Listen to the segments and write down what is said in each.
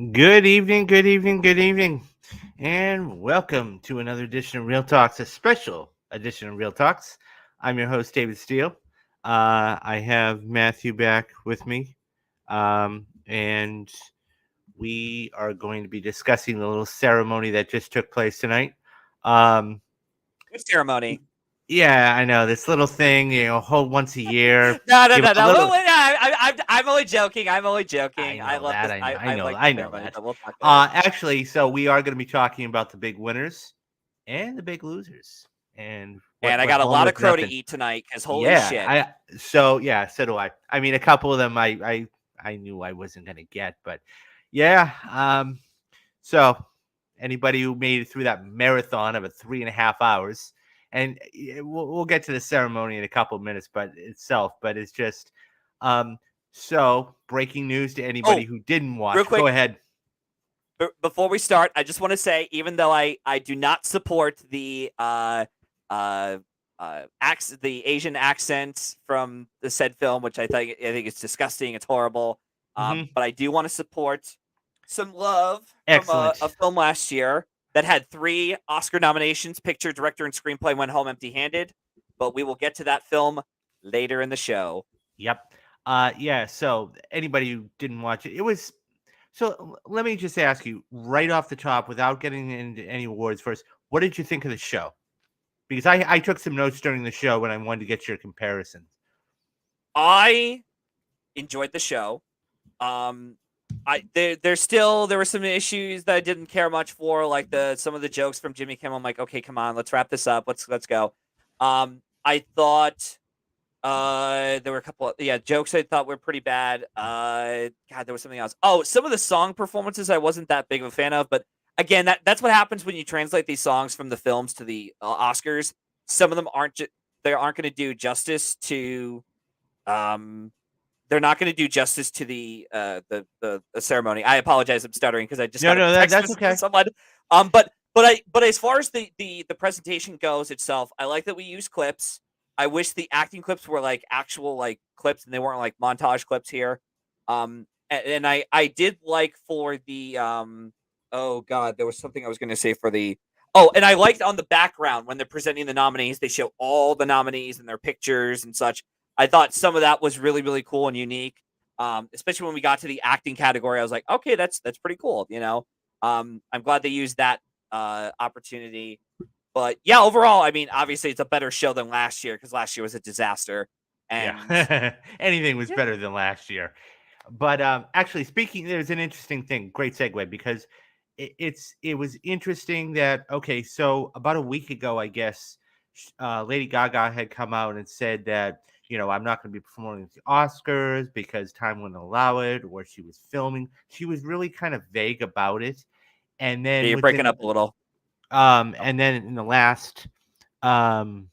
Good evening, good evening, good evening, and welcome to another edition of Real Talks, a special edition of Real Talks. I'm your host, David Steele. I have Matthew back with me, and we are going to be discussing the little ceremony that just took place tonight. Um, What ceremony? yeah, I know this little thing, hold once a year, No, no, give no, a no. little. I'm only joking. I'm only I joking. I know love that. this. I know. I I know. like I the know ceremony, that. but we'll talk later. Actually, so we are going to be talking about the big winners and the big losers, and what And I went got a home lot with of crow to nothing. eat tonight because holy Yeah, shit. so do I. I mean, a couple of them I knew I wasn't going to get, but yeah. So anybody who made it through that marathon of a 3.5 hours, and we'll get to the ceremony in a couple of minutes, but it's just um. So breaking news to anybody Oh, who didn't real watch. Go quick, ahead. before we start, I just want to say, even though I do not support the the Asian accent from the said film, which I think it's disgusting. It's horrible. Hmm. But I do want to support some love from a Excellent. film last year that had 3 Oscar nominations: picture, director, and screenplay. Went home empty-handed. But we will get to that film later in the show. Yep. Yeah. So anybody who didn't watch it, it was. So let me just ask you right off the top, without getting into any awards first, what did you think of the show? Because I took some notes during the show when I wanted to get your comparisons. I enjoyed the show. Um, there were some issues that I didn't care much for, like some of the jokes from Jimmy Kimmel. I'm like, okay, come on, let's wrap this up. Let's go. I thought there were a couple of jokes I thought were pretty bad. God, there was something else. Oh, some of the song performances I wasn't that big of a fan of, but again, that's what happens when you translate these songs from the films to the Oscars. Some of them they aren't going to do justice to um they're not going to do justice to the ceremony. I apologize. I'm stuttering because I just No, got a no, text that's message from okay. someone. But as far as the presentation goes itself, I like that we use clips. I wish the acting clips were like actual like clips and they weren't like montage clips here. And I did like for the oh god, there was something I was going to say for the and I liked on the background when they're presenting the nominees, they show all the nominees and their pictures and such. I thought some of that was really, really cool and unique. Especially when we got to the acting category, I was like, okay, that's pretty cool. I'm glad they used that opportunity. But yeah, overall, I mean, obviously, it's a better show than last year because last year was a disaster. And Yeah. Anything was yeah, better than last year. But actually, speaking, there's an interesting thing. Great segue because it was interesting that okay, so about a week ago, I guess, Lady Gaga had come out and said that I'm not going to be performing at the Oscars because time wouldn't allow it, or she was filming. She was really kind of vague about it, and then you're breaking within up a little. and then in the last um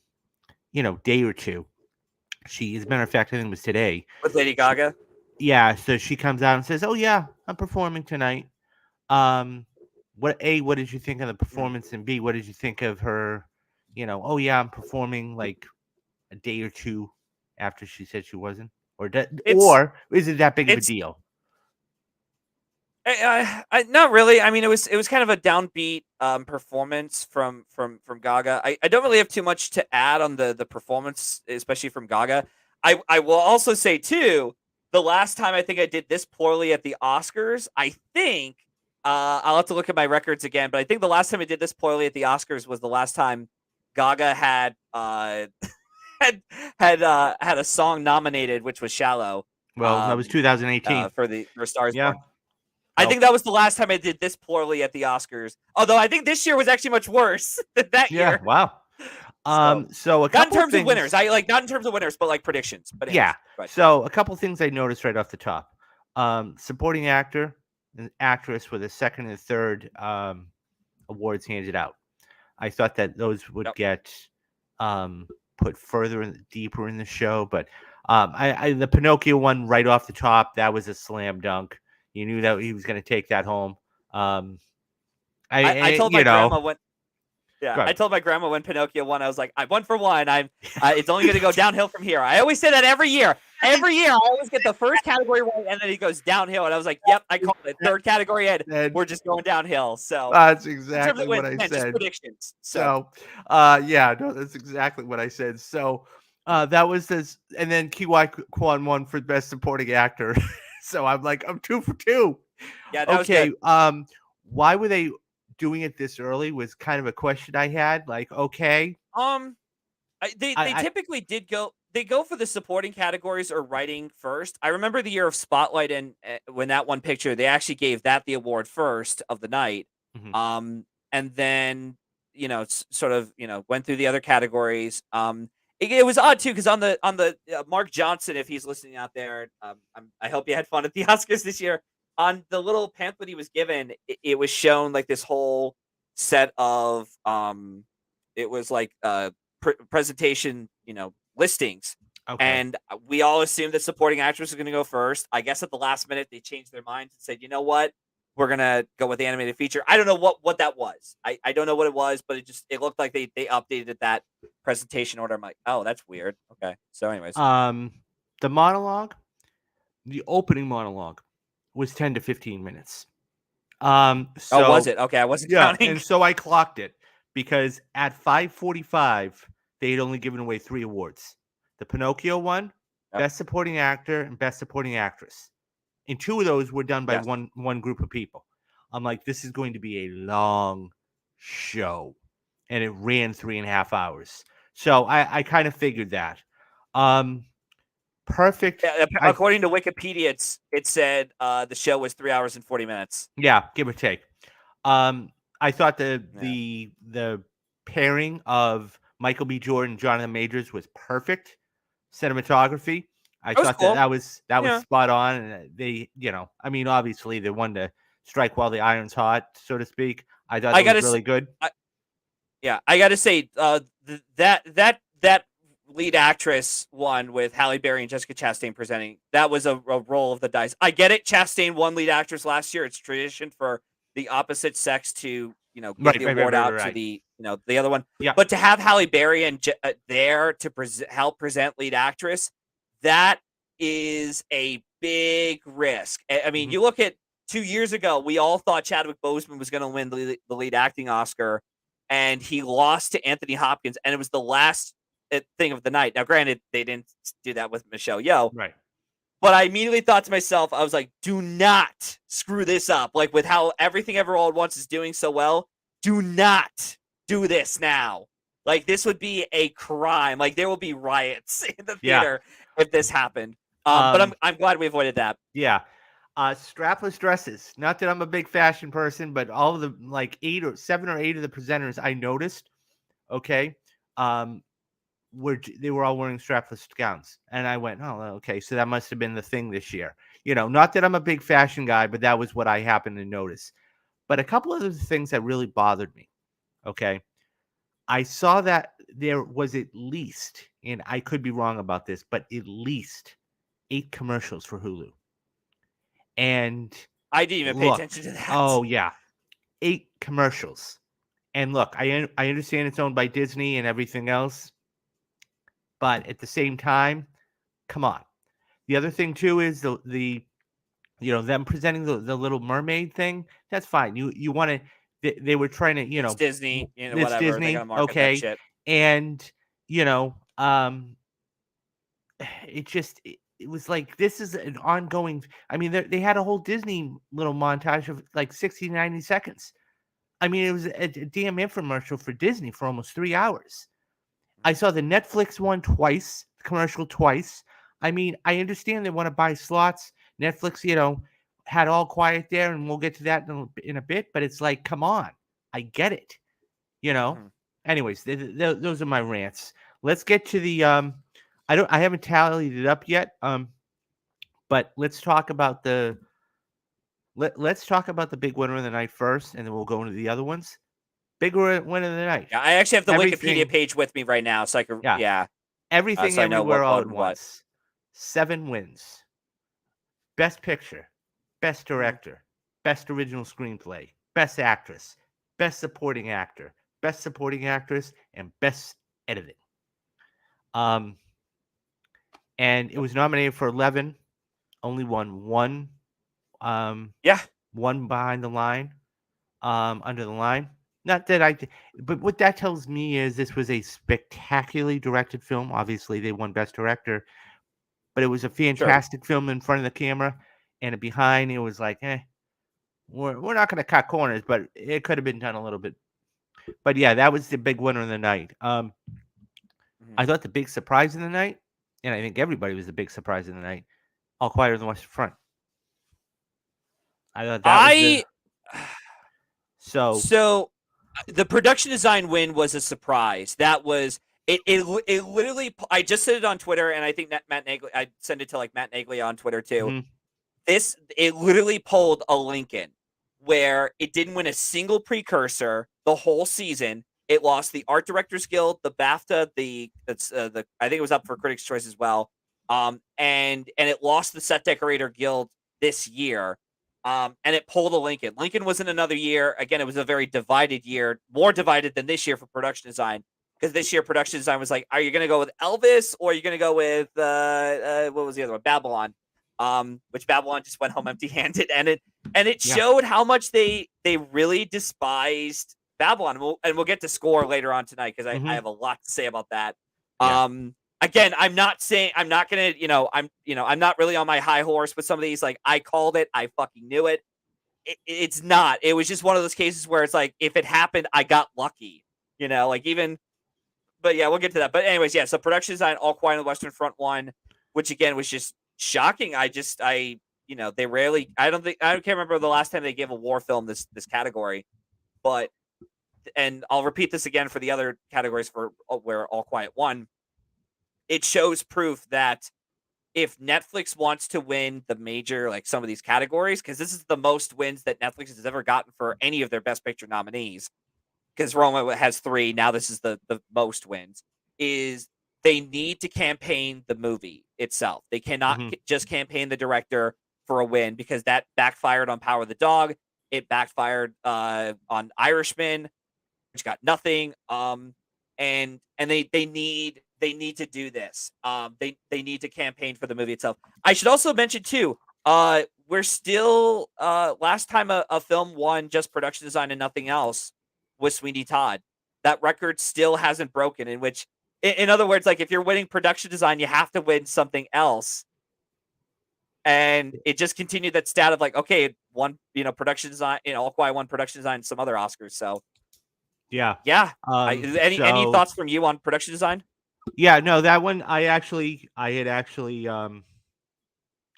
day or two, she, as a matter of fact, I think it was today. With Lady She, Gaga. yeah, so she comes out and says, "Oh yeah, I'm performing tonight." Um, what did you think of the Mhm. performance, and B, what did you think of her? Oh yeah, I'm performing like a day or two after she said she wasn't, It's or is it that big of a it's deal? not really. I mean, it was kind of a downbeat performance from Gaga. I don't really have too much to add on the performance, especially from Gaga. I will also say too, the last time I think I did this poorly at the Oscars, I think I'll have to look at my records again, but I think the last time I did this poorly at the Oscars was the last time Gaga had had a song nominated, which was "Shallow," Well, that was 2018. for *Stars Yeah. Born*. I So think that was the last time I did this poorly at the Oscars. Although I think this year was actually much worse than that yeah. year. Wow. So So a not in couple terms of winners. things. I like not in terms of winners, but like predictions. But Yeah. anyways, go So a couple things I noticed right off the top. Supporting actor and actress with a second and third awards handed out. I thought that those would Yep. get put further in, deeper in the show, but the Pinocchio one right off the top, that was a slam dunk. You knew that he was going to take that home. Um, I I told my you know, grandma when I good. told my grandma when Pinocchio won, I was like, I won for one. I'm it's only going to go downhill from here. I always say that every year. every year I always get the first category right, and then he goes downhill, and I was like, "Yep, I called it. Third category, and And we're just going downhill." So that's in terms of exactly what wins, I again, just said. predictions. So Yeah, no, that's exactly what I said. So, that was this, and then Kiwai Kwan won for best supporting actor. So I'm like, I'm 2 for 2. yeah, that was Okay, good. why were they doing it this early was kind of a question I had. Like, okay, Um, they I typically did go. They go for the supporting categories or writing first. I remember the year of Spotlight, and when that one picture, they actually gave that the award first of the night. mhm, And then sort of went through the other categories. It was odd too because on the Mark Johnson, if he's listening out there, I hope you had fun at the Oscars this year. On the little pamphlet he was given, it was shown like this whole set of it was like presentation, listings. okay. And we all assumed that supporting actress was going to go first. I guess at the last minute they changed their minds and said, "You know what? We're gonna go with the animated feature." I don't know what that was. I don't know what it was, but it looked like they updated that presentation order. I'm like, "Oh, that's weird." Okay. So, anyways, Um, the monologue, the opening monologue was 10 to 15 minutes. oh, was So it? Okay, I wasn't yeah, counting. and so I clocked it because at 5:45 they had only given away 3 awards. The Pinocchio one, Yep. best supporting actor and best supporting actress. And 2 of those were done by Yes. one group of people. I'm like, this is going to be a long show. And it ran 3.5 hours. So I kind of figured that. Um, perfect. I According to Wikipedia, it said the show was 3 hours and 40 minutes. Yeah, give or take. I thought Yeah. the pairing of Michael B. Jordan, Jonathan Majors was perfect. Cinematography, I That was thought that cool. that was Yeah. spot on. And they, I mean, obviously they wanted to strike while the iron's hot, so to speak. I thought I that was gotta say, really good. yeah, I gotta say, that lead actress one with Halle Berry and Jessica Chastain presenting, that was a roll of the dice. I get it. Chastain won lead actress last year. It's tradition for the opposite sex to give Right, the right, right, award right, right, out to right. the other one. Yeah. But to have Halle Berry and there to help present lead actress, that is a big risk. I mean, Mhm. you look at 2 years ago, we all thought Chadwick Boseman was going to win the lead acting Oscar, and he lost to Anthony Hopkins, and it was the last thing of the night. Now, granted, they didn't do that with Michelle Yeoh, Right. but I immediately thought to myself, I was like, do not screw this up. Like with how Everything Ever All at Once is doing so well, do not do this now. Like this would be a crime. Like there will be riots in the Yeah. theater if this happened. But Um, I'm glad we avoided that. yeah. Strapless dresses. Not that I'm a big fashion person, but all of the like 8 or 7 or 8 of the presenters I noticed, okay, um, they were all wearing strapless gowns, and I went, oh, okay, so that must have been the thing this year. Not that I'm a big fashion guy, but that was what I happened to notice. But a couple of the things that really bothered me. Okay, I saw that there was at least, and I could be wrong about this, but at least 8 commercials for Hulu. And I didn't even pay look, attention to that. oh yeah, 8 commercials. And look, I understand it's owned by Disney and everything else, but at the same time, come on. The other thing too is them presenting the Little Mermaid thing. That's fine. You want to. They were trying to It's Disney, it's whatever. They're gonna Disney, market that okay, shit. and you know um it was like this is an ongoing. I mean, they had a whole Disney little montage of like 60 90 seconds. I mean, it was a damn infomercial for Disney for almost 3 hours. I saw the Netflix one twice, commercial twice. I mean, I understand they want to buy slots. Netflix, had All Quiet there, and we'll get to that in a bit. But it's like, come on, I get it. You know. Mhm. Anyways, those are my rants. Let's get to the. I haven't tallied it up yet. But let's talk about let's talk about the big winner of the night first, and then we'll go into the other ones. Big winner of the night. Yeah, I actually have the Wikipedia Everything. page with me right now, so I could, Yeah. Everything so I know Everywhere what All won at what. Once. 7 wins. Best Picture, Best Mhm. Director, Best Original Screenplay, Best Actress, Best Supporting Actor, Best Supporting Actress, and Best Editing. Um, and it was nominated for 11, only won one, um, Yeah, one behind the line, under the line. Not that but what that tells me is this was a spectacularly directed film. Obviously, they won Best Director, but it was a sure. fantastic film in front of the camera, and behind it was like, we're not going to cut corners, but it could have been done a little bit. But yeah, that was the big winner of the night. I Mhm. thought the big surprise of the night, and I think everybody was the big surprise of the night, All Quiet on the Western Front. I thought that was the I so. so the production design win was a surprise. That was it literally. I just said it on Twitter, and I think that Matt Nagley. I sent it to like Matt Nagley on Twitter too. Mhm, It literally pulled a Lincoln where it didn't win a single precursor the whole season. It lost the Art Directors Guild, the BAFTA, the I think it was up for Critics' Choice as well. And it lost the Set Decorator Guild this year. And it pulled a Lincoln. Lincoln was in another year. Again, it was a very divided year, more divided than this year for production design. Because this year production design was like, are you going to go with Elvis or are you going to go with what was the other one? Babylon. Which Babylon just went home empty-handed, and it yeah, showed how much they really despised Babylon. And we'll get to score later on tonight because I mhm, have a lot to say about that. yeah, Again, I'm not saying I'm not gonna, I'm not really on my high horse with some of these. Like I called it, I fucking knew it. It's not. It was just one of those cases where it's like if it happened, I got lucky. Like even. But yeah, we'll get to that. But anyways, yeah. So production design, All Quiet on the Western Front won, which again was just shocking. They rarely. I can't remember the last time they gave a war film this category. But and I'll repeat this again for the other categories for where All Quiet won. It shows proof that if Netflix wants to win the major, like some of these categories, because this is the most wins that Netflix has ever gotten for any of their Best Picture nominees, because Roma has 3. Now this is the most wins. Is they need to campaign the movie itself. They cannot mhm, just campaign the director for a win because that backfired on Power of the Dog. It backfired on Irishman, which got nothing. And they need to do this. They need to campaign for the movie itself. I should also mention too. We're still last time a film won just production design and nothing else was Sweeney Todd. That record still hasn't broken. In which, in other words, like if you're winning production design, you have to win something else. And it just continued that stat of like, okay, one production design, All Quiet won production design, and some other Oscars. So yeah. yeah. Any So thoughts from you on production design? yeah, no, that one I had actually I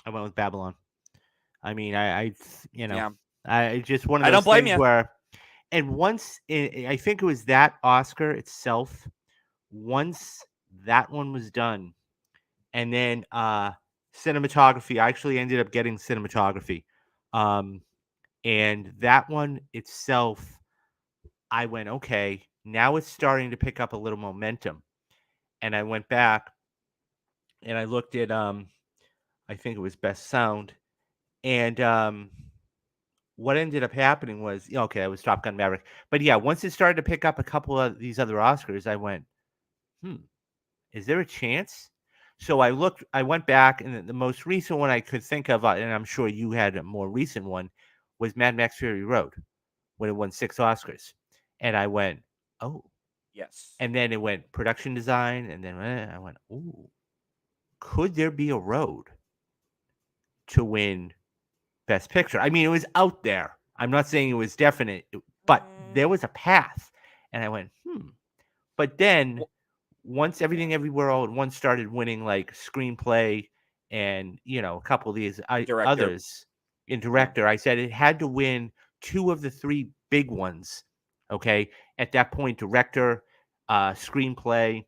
went with Babylon. I mean, you know, Yeah. I just one of I don't those blame things you. where, and I think it was that Oscar itself. Once that one was done, and then cinematography, I actually ended up getting cinematography, um, and that one itself, I went, okay, now it's starting to pick up a little momentum, and I went back and I looked at I think it was Best Sound, and what ended up happening was, yeah, okay, it was Top Gun Maverick. But yeah, once it started to pick up a couple of these other Oscars, I went, hmm, is there a chance? So I went back, and the most recent one I could think of, and I'm sure you had a more recent one, was Mad Max Fury Road when it won 6 Oscars. And I went, oh. Yes. And then it went production design, and then I went, ooh, could there be a road to win Best Picture? I mean, it was out there. I'm not saying it was definite, but there Mm, was a path. And I went, But then wh- once Everything Everywhere All at Once started winning like screenplay and a couple of these and director. others in Yeah. director, I said it had to win 2 of the 3 big ones. Okay, at that point, director, screenplay,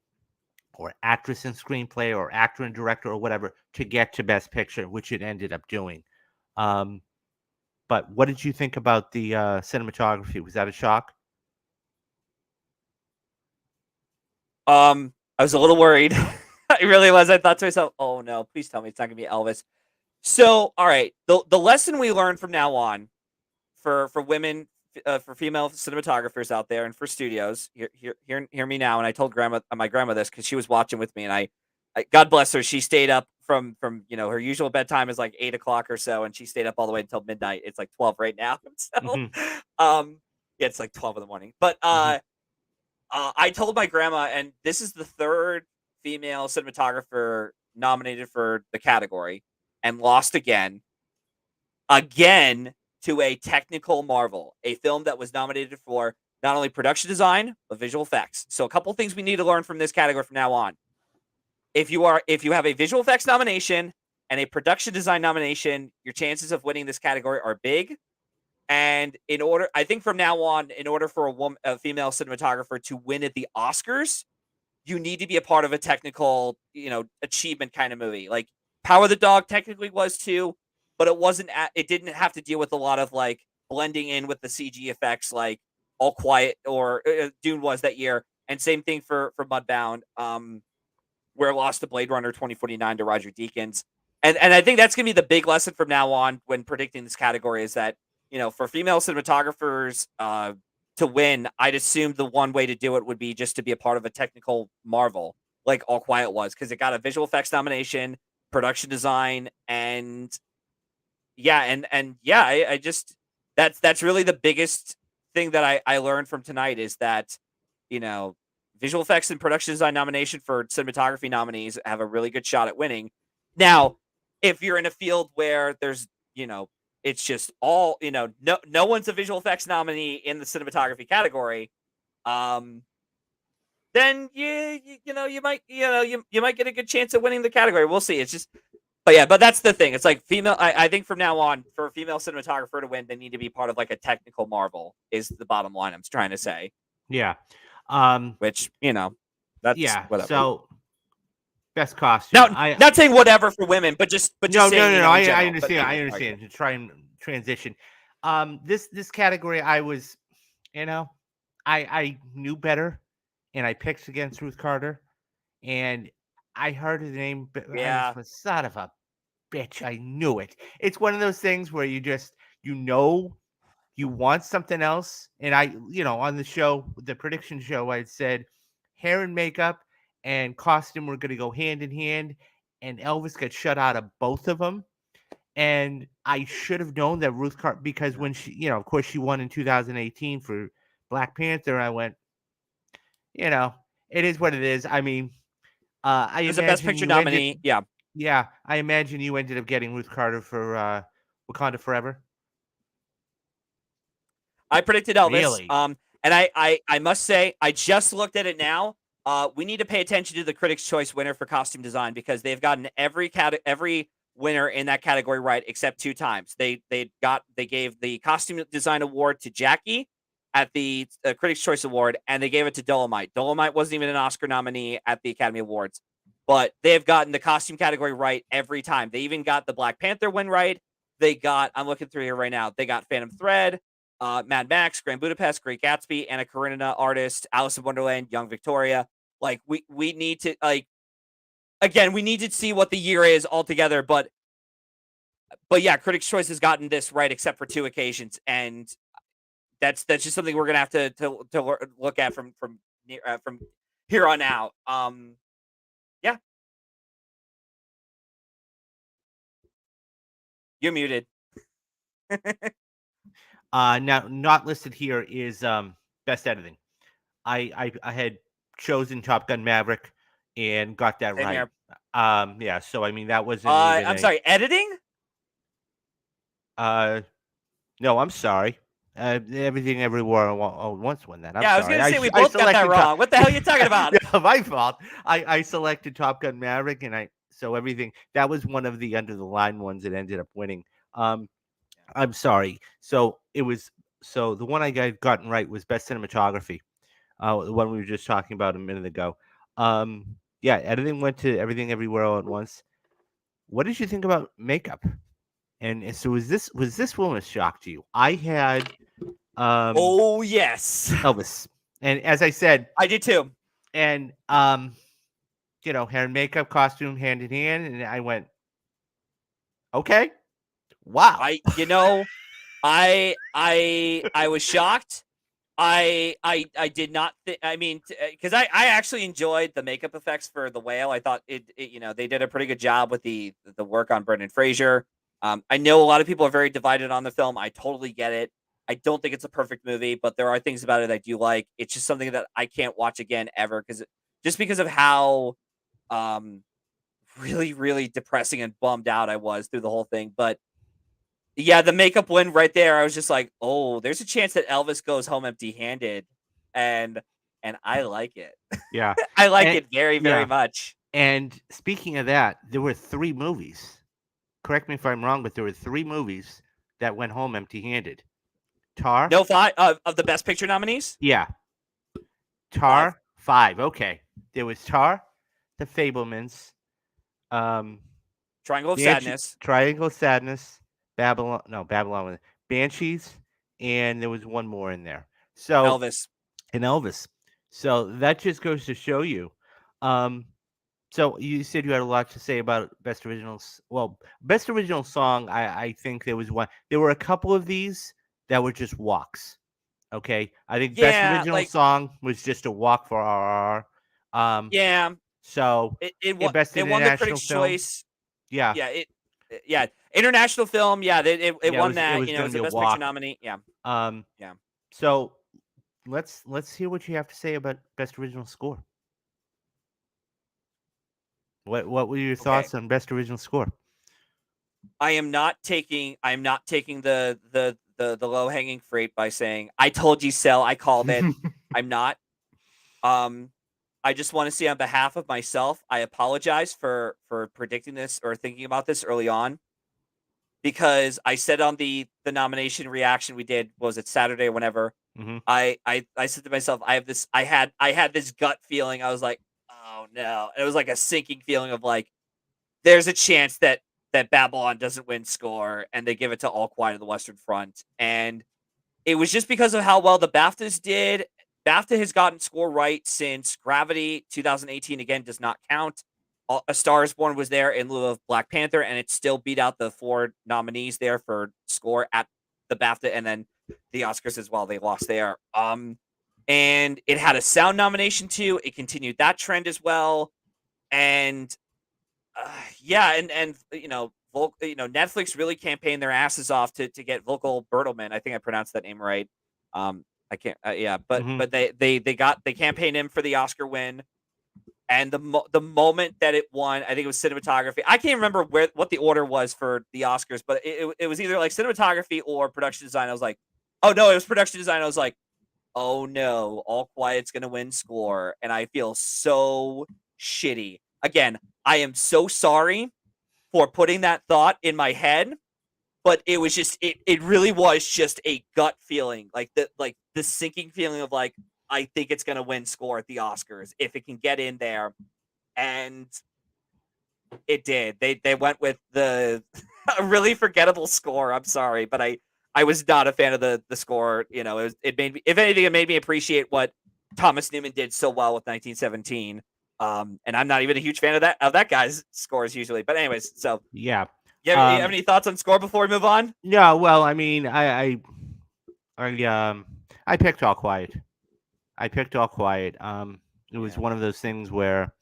or actress in screenplay, or actor and director, or whatever, to get to Best Picture, which it ended up doing. Um, but what did you think about the cinematography? Was that a shock? I was a little worried. I really was. I thought to myself, "Oh no, please tell me it's not going to be Elvis." So, all right, the lesson we learned from now on for women, for female cinematographers out there, and for studios, hear me now. And I told my grandma this because she was watching with me, and God bless her. She stayed up from her usual bedtime is like 8 o'clock or so, and she stayed up all the way until midnight. It's like 12 right now. So, Hmm. yeah, it's like 12 in the morning. But Hmm. I told my grandma, and this is the third female cinematographer nominated for the category, and lost again to a technical marvel, a film that was nominated for not only production design but visual effects. So, a couple things we need to learn from this category from now on. If you have a visual effects nomination and a production design nomination, your chances of winning this category are big. And I think from now on, in order for a female cinematographer to win at the Oscars, you need to be a part of a technical, achievement kind of movie. Like Power of the Dog technically was too, but it didn't have to deal with a lot of like blending in with the CG effects like All Quiet or Dune was that year. And same thing for Mudbound. Where it lost to Blade Runner 2049 to Roger Deakins. And I think that's gonna be the big lesson from now on when predicting this category is that, for female cinematographers to win, I'd assume the one way to do it would be just to be a part of a technical marvel, like All Quiet was, because it got a visual effects nomination, production design, and yeah, and yeah, I just that's really the biggest thing that I learned from tonight is that, you know, visual effects and production design nomination for cinematography nominees have a really good shot at winning. Now, if you're in a field where there's, it's just all, no one's a visual effects nominee in the cinematography category, um, then you might get a good chance at winning the category. We'll see. It's just but yeah, but that's the thing. It's like female. I think from now on, for a female cinematographer to win, they need to be part of like a technical marvel. Is the bottom line I'm trying to say. Yeah. Um, Which that's yeah. whatever. So best costume. Now, not saying whatever for women, but just No, no, saying no, no. in I general. But understand. I anyway, sorry, understand. To try and transition. This category, I was, you know, I knew better, and I picked against Ruth Carter, and I heard his name, but I was yeah, like, son of a bitch. I knew it. It's one of those things where you know, you want something else, and on the show, the prediction show, I said hair and makeup and costume were going to go hand in hand, and Elvis got shut out of both of them. And I should have known that Ruth Carter, because yeah. when she, of course, she won in 2018 for Black Panther. I went, you know, it is what it is. I mean, I As a best imagine picture you ended, nominee, yeah, yeah, I imagine you ended up getting Ruth Carter for Wakanda Forever. I predicted Elvis. Really? And I must say, I just looked at it now. We need to pay attention to the Critics' Choice winner for costume design because they've gotten every winner in that category right except 2 times. They gave the costume design award to Jackie at the Critics' Choice Award, and they gave it to Dolomite. Dolomite wasn't even an Oscar nominee at the Academy Awards, but they have gotten the costume category right every time. They even got the Black Panther win right. I'm looking through here right now. They got Phantom Thread, Mad Max, Grand Budapest, Great Gatsby, Anna Karenina, Artist, Alice in Wonderland, Young Victoria. Like we need to again, we need to see what the year is altogether. But yeah, Critics' Choice has gotten this right except for 2 occasions, and that's just something we're gonna have to look at from here on out. Yeah, you're muted. Now not listed here is best editing. I had chosen Top Gun Maverick and got that Same right. here. Yeah, so I mean that wasn't even I'm sorry, editing. uh no, I'm sorry. Everything everywhere all at once won that. I'm Yeah, I was sorry. gonna say we I both got that selected top. wrong. What the hell are you talking about? Yeah, my fault. I selected Top Gun Maverick, and so everything that was one of the under the line ones that ended up winning. Um, I'm sorry. So the one I got gotten right was best cinematography. The one we were just talking about a minute ago. Yeah, editing went to Everything Everywhere All at Once. What did you think about makeup? And so was this one a shock to you? I had Oh yes, Elvis, and as I said, I did too. and hair and makeup, costume hand in hand, and I went, okay, wow. I you know I was shocked. I did not think. I mean, because I actually enjoyed the makeup effects for the whale. I thought they did a pretty good job with the work on Brendan Fraser. I know a lot of people are very divided on the film. I totally get it. I don't think it's a perfect movie, but there are things about it I do like. It's just something that I can't watch again ever because of how um really really depressing and bummed out I was through the whole thing. But yeah, the makeup win right there. I was just like, "Oh, there's a chance that Elvis goes home empty-handed," and I like it. Yeah. I like And it very, very yeah. much. And speaking of that, there were 3 movies. Correct me if I'm wrong, but there were 3 movies that went home empty-handed. Tar? No, 5 of the Best Picture nominees? Yeah. 5. Tar? 5. Okay. There was Tar, The Fablemans, um, Triangle of Banshee, Sadness, Triangle of Sadness, Babylon, Banshees, and there was one more in there. So, Elvis. and Elvis. So that just goes to show you. Um, so you said you had a lot to say about best originals. Well, best original song. I think there was one. There were a couple of these that were just walks. Okay, I think best Yeah, original like song was just a walk for RR. Um, yeah, so best it won the international Critics' film. Choice. Yeah, Yeah, yeah, international film. Yeah, it yeah, won it that. was You know, going to as be a a Best Picture walk. nominee. Yeah, Um, yeah. so let's hear what you have to say about best original score. What were your Okay. thoughts on best original score? I am not taking the low hanging fruit by saying I told you so. I called it. I'm not. Um, I just want to say on behalf of myself, I apologize for predicting this or thinking about this early on because I said on the nomination reaction we did was it Saturday or whenever Hmm. I said to myself I had this gut feeling I was like oh no it was like a sinking feeling of like there's a chance that Babylon doesn't win score and they give it to All Quiet on the Western Front. And it was just because of how well the BAFTAs did. BAFTA has gotten score right since Gravity 2018 again does not count. A Star is Born was there in lieu of Black Panther, and it still beat out the 4 nominees there for score at the BAFTA and then the Oscars as well. They lost there. And it had a sound nomination too. It continued that trend as well. And yeah, and Netflix really campaigned their asses off to get Vocal Bertelman. I think I pronounced that name right. I can't. Yeah, Hmm. but they campaigned him for the Oscar win, and the moment that it won, I think it was cinematography. I can't remember what the order was for the Oscars, but it was either like cinematography or production design. I was like, oh no, it was production design. I was like, oh no, All Quiet's gonna win score, and I feel so shitty. Again, I am so sorry for putting that thought in my head, but it was just it really was just a gut feeling, like the sinking feeling of like I think it's gonna win score at the Oscars if it can get in there, and it did. They went with the a really forgettable score. I'm sorry, but I was not a fan of the score. You know, it made me if anything it made me appreciate what Thomas Newman did so well with 1917. And I'm not even a huge fan of that guy's scores usually. But anyways, so Yeah. you have any thoughts on score before we move on? Yeah. Well, I mean, I picked All Quiet. I picked All Quiet. It was Yeah. one of those things where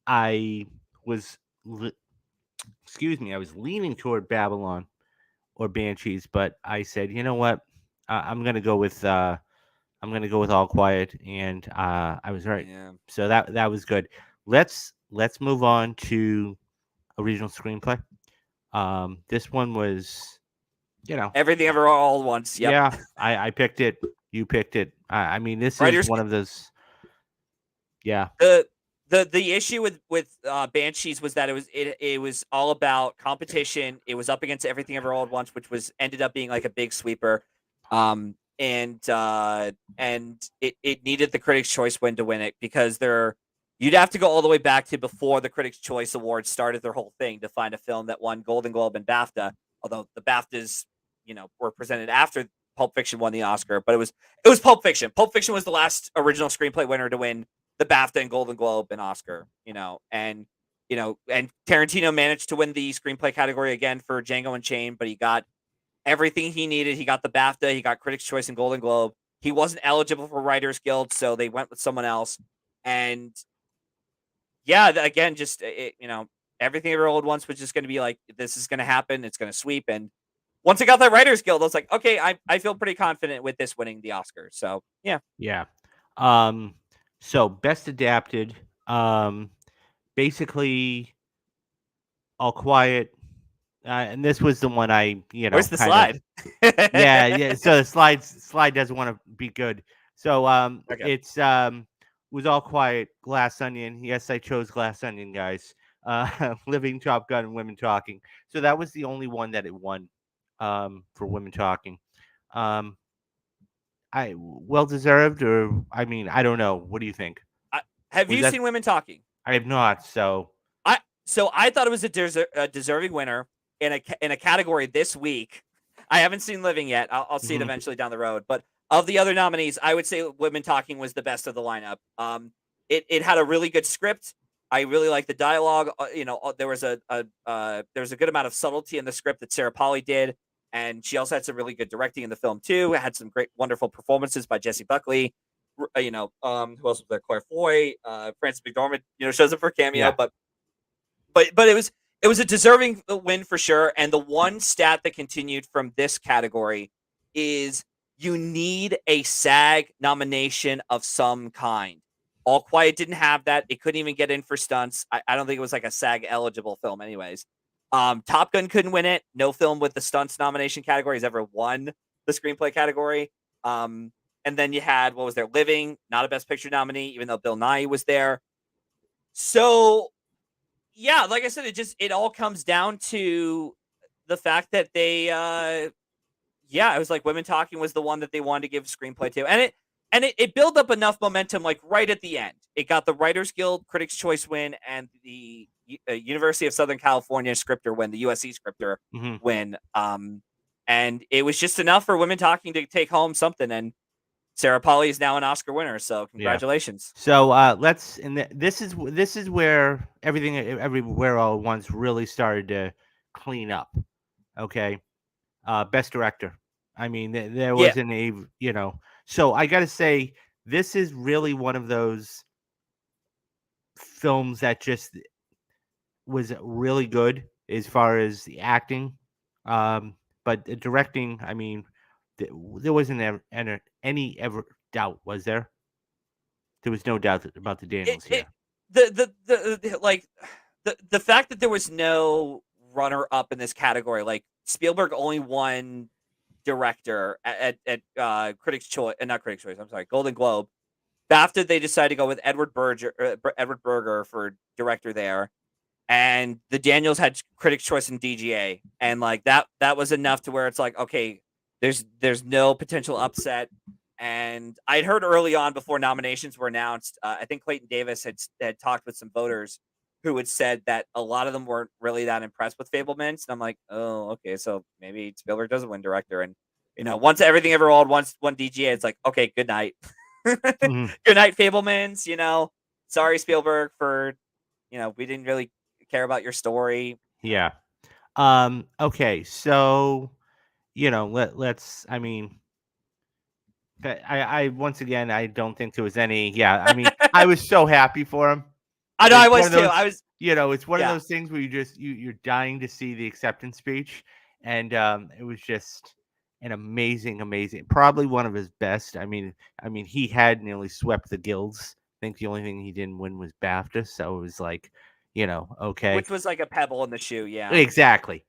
I was, excuse me, I was leaning toward Babylon or Banshees, but I said, you know what, I'm gonna go with All Quiet, and I was right. Yeah. So that was good. Let's move on to original screenplay. This one was, you know, Everything ever all at once. Yep. yeah, I picked it. You picked it. I mean, this is Writers one of those. Yeah. the issue with Banshees was that it was all about competition. It was up against Everything Ever All at Once, which was ended up being like a big sweeper. And it needed the Critics' Choice win to win it because you'd have to go all the way back to before the Critics' Choice Awards started their whole thing to find a film that won Golden Globe and BAFTA. Although the BAFTAs, were presented after Pulp Fiction won the Oscar, but it was Pulp Fiction. Pulp Fiction was the last original screenplay winner to win the BAFTA and Golden Globe and Oscar, and Tarantino managed to win the screenplay category again for Django Unchained, but he got everything he needed. He got the BAFTA, he got Critics' Choice and Golden Globe. He wasn't eligible for Writers Guild, so they went with someone else. And yeah, again, just everything Every Old Once was just going to be like, this is going to happen. It's going to sweep. And once I got that Writers Guild, I was like, okay, I feel pretty confident with this winning the Oscar. So yeah. Yeah. So best adapted, basically All Quiet, and this was the one I, Where's the kind of, slide? yeah. So the slide doesn't want to be good. So Okay. it's was All Quiet, Glass Onion. Yes, I chose Glass Onion, guys. Living, Top Gun, and Women Talking. So that was the only one that it won, for Women Talking. I well deserved, or I mean, I don't know. What do you think? Have Was you that? seen Women Talking? I have not. So I thought it was a deserving winner in a category this week. I haven't seen Living yet. I'll see it mhm, eventually down the road. But of the other nominees, I would say Women Talking was the best of the lineup. It had a really good script. I really liked the dialogue. There was a good amount of subtlety in the script that Sarah Polley did, and she also had some really good directing in the film too. It had some great, wonderful performances by Jessie Buckley. Who else was there? Claire Foy, Frances McDormand. Shows up for a cameo, yeah, but it was a deserving win for sure. And the one stat that continued from this category is you need a SAG nomination of some kind. All Quiet didn't have that. It couldn't even get in for stunts. I don't think it was like a SAG eligible film, anyways. Top Gun couldn't win it. No film with the stunts nomination category has ever won the screenplay category. And then you had, what was there? Living, not a Best Picture nominee, even though Bill Nighy was there. So yeah, like I said, it all comes down to the fact that they it was like Women Talking was the one that they wanted to give screenplay to. And it built up enough momentum like right at the end. It got the Writers Guild Critics Choice win and the University of Southern California scripter win, the USC scripter mhm, win. And it was just enough for Women Talking to take home something. And Sarah Polley is now an Oscar winner, so yeah. congratulations. So this is where everywhere all at once really started to clean up. Okay, best director. I mean, there Yeah, wasn't So I got to say, this is really one of those films that just was really good as far as the acting, but the directing. I mean, there wasn't any ever doubt, was there? There was no doubt about the it, Daniels it here. the fact that there was no runner up in this category, like Spielberg only won director at Critics' Choice, not Critics' Choice. I'm sorry, Golden Globe. BAFTA, they decided to go with Edward Berger for director there, and the Daniels had Critics' Choice and DGA, and like that was enough to where it's like, okay, there's no potential upset. And I'd heard early on before nominations were announced, I think Clayton Davis had talked with some voters who had said that a lot of them weren't really that impressed with Fablemans. And I'm like, oh, okay, so maybe Spielberg doesn't win director. And once Everything Ever All once one DGA, it's like, okay, good night. Mhm. Good night, Fablemans. Sorry, Spielberg, for we didn't really care about your story. Yeah. Okay. So let's. I mean, I once again I don't think there was any. Yeah. I mean, I was so happy for him. I know I It's one was of too. those. I was It's one of Yeah. those things where you're dying to see the acceptance speech, and it was just an amazing, probably one of his best. I mean, he had nearly swept the guilds. I think the only thing he didn't win was BAFTA, so it was like, okay. Which was like a pebble in the shoe, yeah. Exactly.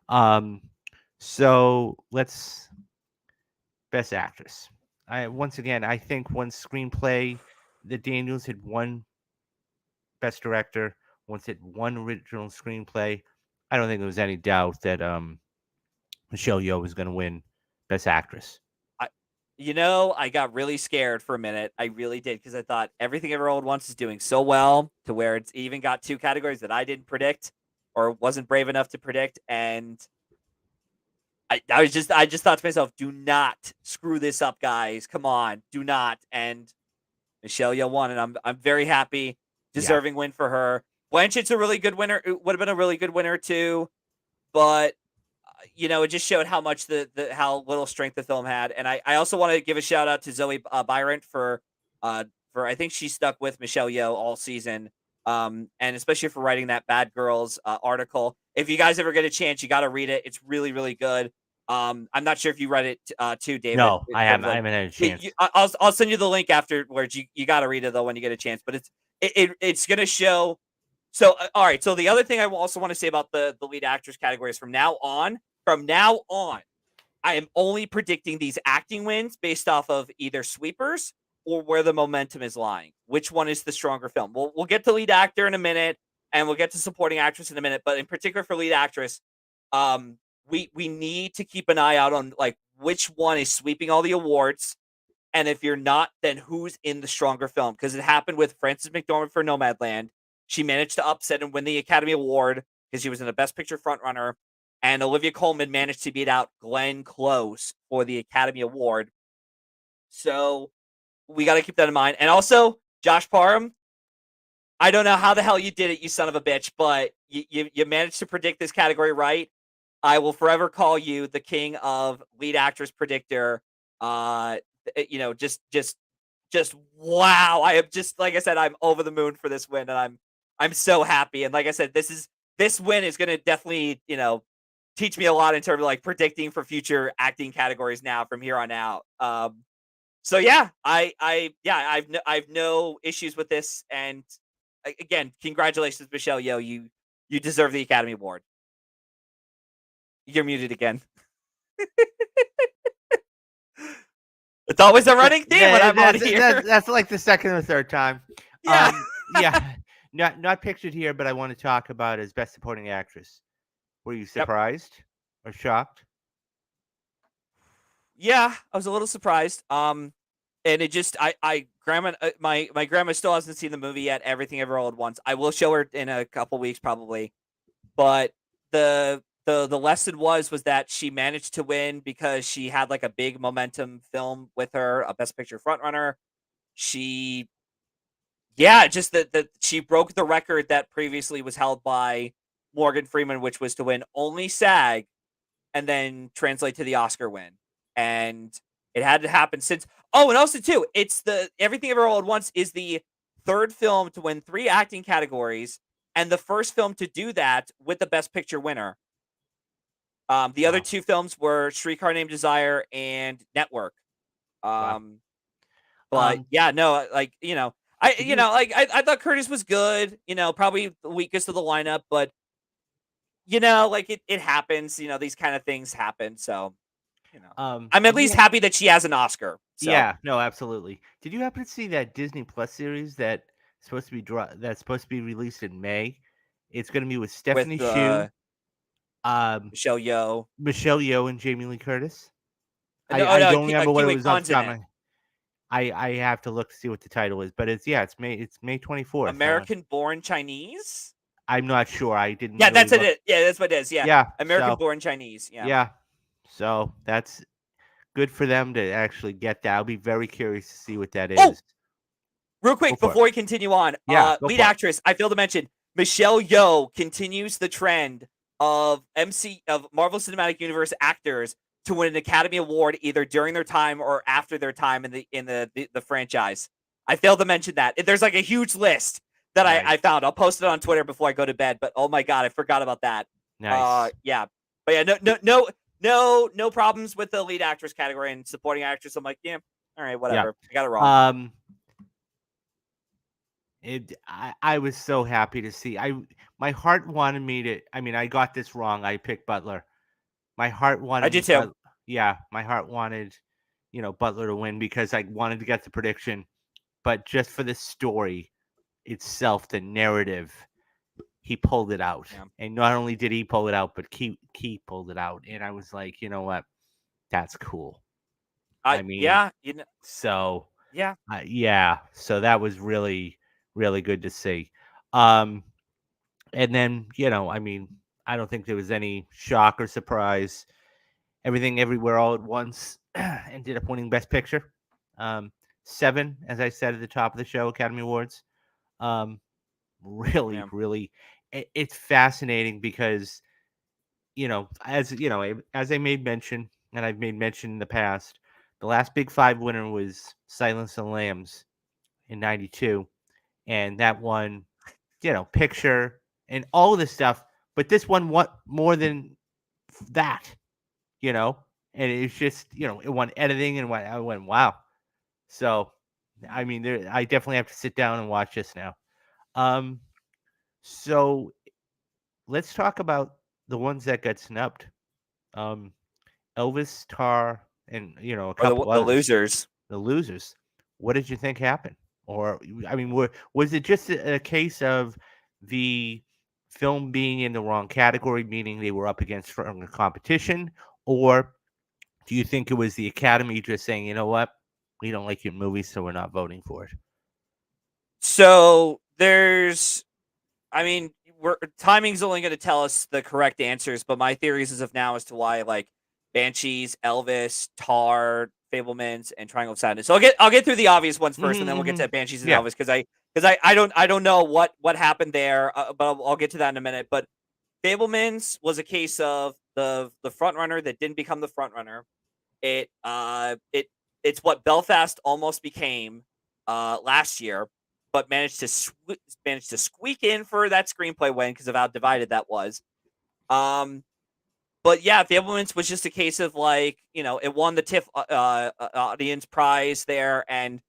Um, so let's best actress. Once again, I think one screenplay, the Daniels had won best director. Once it won original screenplay, I don't think there was any doubt that Michelle Yeoh was going to win best actress. I I got really scared for a minute. I really did, because I thought Everything Ever All at Once is doing so well to where it's even got two categories that I didn't predict or wasn't brave enough to predict. And I just thought to myself, do not screw this up, guys. Come on, do not. And Michelle Yeoh won, and I'm very happy. Yeah. Deserving win for her. Blanchett's a really good winner. It would have been a really good winner too, but it just showed how much how little strength the film had. And I also want to give a shout out to Zoe Byron for I think she stuck with Michelle Yeoh all season. And especially for writing that Bad Girls article. If you guys ever get a chance, you got to read it. It's really, really good. I'm not sure if you read it too, David. No, in I terms haven't. of, I like, haven't had a you- chance. you- I'll send you the link afterwards. You got to read it though when you get a chance. But it's gonna show. So all right. So the other thing I also want to say about the lead actress category is from now on, I am only predicting these acting wins based off of either sweepers or where the momentum is lying. Which one is the stronger film? We'll get to lead actor in a minute, and we'll get to supporting actress in a minute. But in particular for lead actress, we need to keep an eye out on like which one is sweeping all the awards, and if you're not, then who's in the stronger film? Because it happened with Frances McDormand for Nomadland. She managed to upset and win the Academy Award because she was in the Best Picture frontrunner. And Olivia Colman managed to beat out Glenn Close for the Academy Award. So we got to keep that in mind. And also, Josh Parham, I don't know how the hell you did it, you son of a bitch, but you managed to predict this category right. I will forever call you the king of lead actress predictor. Just wow. I am just, like I said, I'm over the moon for this win, and I'm so happy. And like I said, this win is going to definitely teach me a lot in terms of like predicting for future acting categories now from here on out. So yeah, I've no issues with this. And again, congratulations, Michelle Yeoh. You deserve the Academy Award. You're muted again. It's always a running theme when I'm on here. That's like the second or third time. Yeah. Yeah. Not pictured here, but I want to talk about as Best Supporting Actress. Were you surprised or shocked? Yeah, I was a little surprised. And it just, grandma, my grandma still hasn't seen the movie yet. Everything Ever All at Once. I will show her in a couple weeks probably, but the lesson was that she managed to win because she had like a big momentum film with her, a Best Picture frontrunner. Just that she broke the record that previously was held by Morgan Freeman, which was to win only SAG and then translate to the Oscar win. And it had to happen since. Oh, and also too, it's the Everything Ever All at Once is the third film to win 3 acting categories and the first film to do that with the Best Picture winner. The other 2 films were Streetcar Named Desire and Network. But yeah, no, like I thought Curtis was good. Probably the weakest of the lineup, but like it happens. These kind of things happen. So I'm at least happy that she has an Oscar. So. Yeah, no, absolutely. Did you happen to see that Disney Plus series that's supposed to be released in May? It's going to be with Stephanie Hsu, Michelle Yeoh, and Jamie Lee Curtis. No, I don't remember what it Kiwi was off Kwan's the top in of it. I have to look to see what the title is, but it's May 24th. American Born Chinese. I'm not sure. I didn't. Yeah, really that's look. it. Yeah, that's what it is. Yeah. Yeah, American Born Chinese. Yeah. Yeah. So that's good for them to actually get that. I'll be very curious to see what that is. Oh, real quick before we continue on, lead actress. I failed to mention Michelle Yeoh continues the trend of Marvel Cinematic Universe actors to win an Academy Award either during their time or after their time in the franchise. I failed to mention that. There's like a huge list that I found. I'll post it on Twitter before I go to bed. But oh my god, I forgot about that. Nice. Yeah. But yeah, no problems with the lead actress category and supporting actress. I'm like, yeah, all right, whatever. I got it wrong. I was so happy to see. My heart wanted me to. I mean, I got this wrong. I picked Butler. My heart wanted. I did too. My heart wanted, Butler to win because I wanted to get the prediction, but just for the story itself, the narrative, he pulled it out. Yeah. And not only did he pull it out, but Key pulled it out. And I was like, you know what? That's cool. I mean, yeah. So yeah, So that was really, really good to see. And then, I mean, I don't think there was any shock or surprise. Everything Everywhere All at Once ended up winning Best Picture. 7, as I said at the top of the show, Academy Awards. Really, it's fascinating because, as I made mention, and I've made mention in the past, the last Big Five winner was Silence of the Lambs in '92, and that won, picture and all of this stuff. But this one won more than that, you know, and it's just, it won editing and I went, wow. So, I mean, I definitely have to sit down and watch this now. Um, so let's talk about the ones that got snubbed. Um, Elvis, Tar, and a Or couple the others. losers. The losers. What did you think happened? Or I mean, was it just a case of the film being in the wrong category, meaning they were up against stronger competition, or do you think it was the Academy just saying, you know what, we don't like your movie, so we're not voting for it? So I mean, timing's only going to tell us the correct answers, but my theories as of now as to why like Banshees, Elvis, Tar, Fablemans, and Triangle of Sadness. So I'll get through the obvious ones first, and then we'll get to Banshees and Yeah. Elvis because I don't know what happened there, but I'll get to that in a minute. But Fablemans was a case of the front runner that didn't become the front runner. It's what Belfast almost became last year, but managed to squeak in for that screenplay win because of how divided that was. But yeah, Fablemans was just a case of like, it won the TIFF audience prize there, and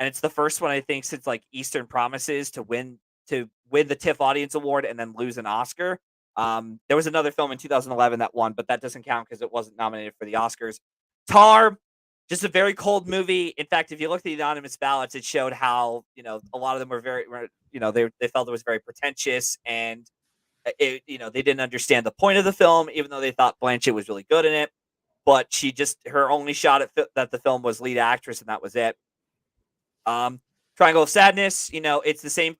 it's the first one I think since like Eastern Promises to win the TIFF audience award and then lose an Oscar. There was another film in 2011 that won, but that doesn't count because it wasn't nominated for the Oscars. Tar, just a very cold movie. In fact, if you look at the anonymous ballots, it showed how a lot of them were they felt it was very pretentious, and they didn't understand the point of the film, even though they thought Blanchett was really good in it. But her only shot at the film was lead actress, and that was it. Triangle of Sadness, it's the same.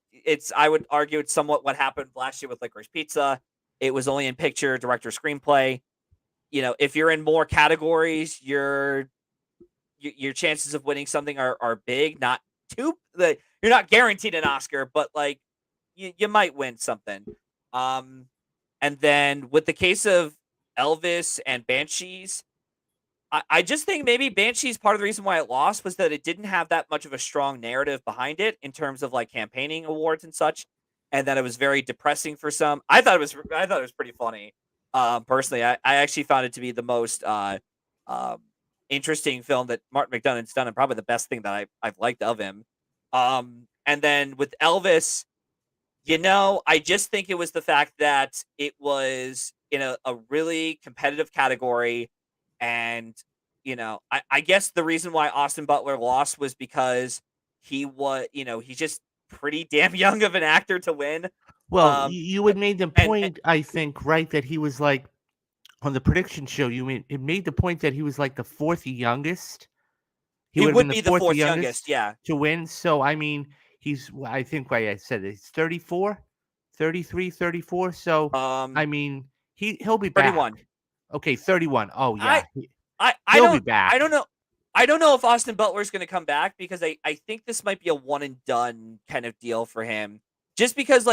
I would argue it's somewhat what happened last year with Licorice Pizza. It was only in picture, director, screenplay. If you're in more categories, your chances of winning something are big. You're not guaranteed an Oscar, but like you might win something. And then with the case of Elvis and Banshees, I just think maybe Banshees, part of the reason why it lost was that it didn't have that much of a strong narrative behind it in terms of like campaigning awards and such, and that it was very depressing for some. I thought it was pretty funny. Personally, I actually found it to be the most interesting film that Martin McDonagh's done, and probably the best thing that I've liked of him. And then with Elvis, I just think it was the fact that it was in a really competitive category. And, I guess the reason why Austin Butler lost was because he's just pretty damn young of an actor to win. Well, you had made the point, I think, right, that he was like on the prediction show. It made the point that he was like the fourth youngest. He would be the fourth youngest, yeah, to win. So I mean, I think like I said, he's 34, 33, 34. So I mean, he'll be 31. Back. Okay, 31. Oh yeah, he'll be back. I don't know. I don't know if Austin Butler's going to come back because I think this might be a one and done kind of deal for him. Just because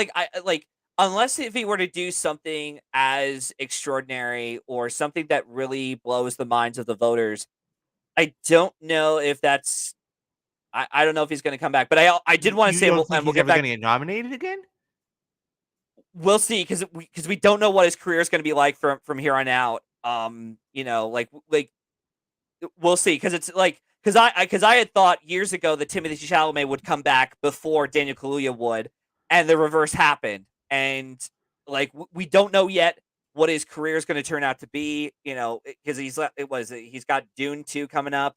unless if he were to do something as extraordinary or something that really blows the minds of the voters, I don't know if that's. I don't know if he's going to come back, but I did want to say, we'll get back. Going to get nominated again. We'll see because we don't know what his career is going to be like from here on out. We'll see because it's like because I had thought years ago that Timothée Chalamet would come back before Daniel Kaluuya would, and the reverse happened. And like we don't know yet what his career is going to turn out to be. Because he's got Dune 2 coming up,